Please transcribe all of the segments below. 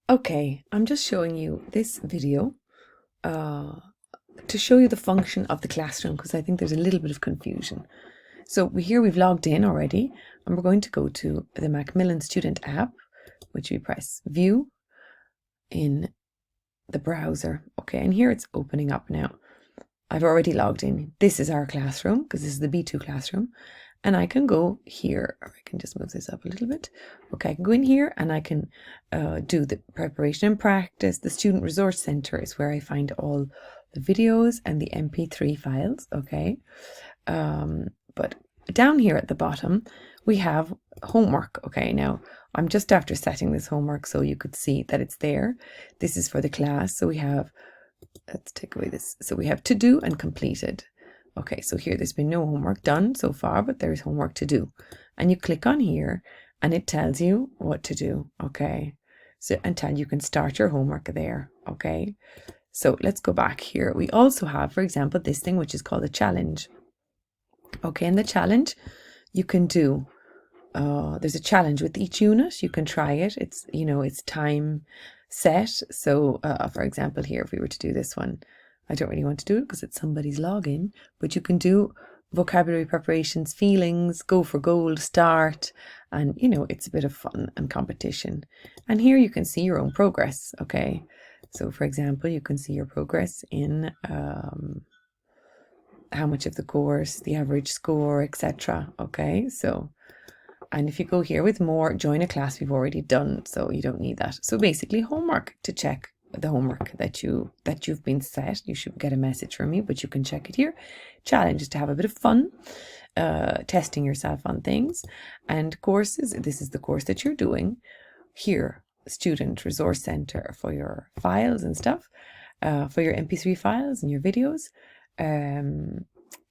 Okay, I'm just showing you this video uh, to show you the function of the classroom because I think there's a little bit of confusion. So we've logged in already, and we're going to go to the Macmillan Student app, which we press View in the browser. Okay, and here it's opening up now. I've already logged in. This is our classroom because this is the B2 classroom. And I can go here, or I can just move this up a little bit. Okay, I can go in here and I can do the preparation and practice. The Student Resource Center is where I find all the videos and the MP3 files, okay? But down here at the bottom, we have homework, okay? Now, I'm just after setting this homework so you could see that it's there. This is for the class, so we have, let's take away this. So we have to do and completed. Okay, so here there's been no homework done so far, but there's homework to do. And you click on here and it tells you what to do, okay? So until you can start your homework there, okay? So let's go back here. We also have, for example, this thing which is called a challenge. Okay, in the challenge, you can do, there's a challenge with each unit. You can try it. It's, it's time set. So, for example, here, if we were to do this one, I don't really want to do it because it's somebody's login, but you can do vocabulary preparations, feelings, go for gold, start, and it's a bit of fun and competition. And here you can see your own progress. Okay, so for example, you can see your progress in how much of the course, the average score, etc. Okay, so, and if you go here with more, join a class we've already done, so you don't need that. So basically homework, to check the homework that you've been set. You should get a message from me, but you can check it here. Challenge is to have a bit of fun, testing yourself on things. And courses, this is the course that you're doing. Here, Student Resource Center for your files and stuff, for your MP3 files and your videos.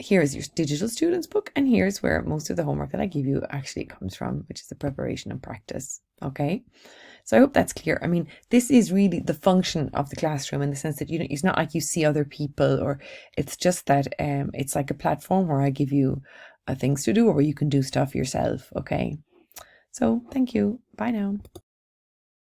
Here's your digital students book, and here's where most of the homework that I give you actually comes from, which is the preparation and practice. Okay, so I hope that's clear. I mean, this is really the function of the classroom in the sense that it's not like you see other people, or it's just that it's like a platform where I give you things to do, or where you can do stuff yourself. Okay, so thank you. Bye now.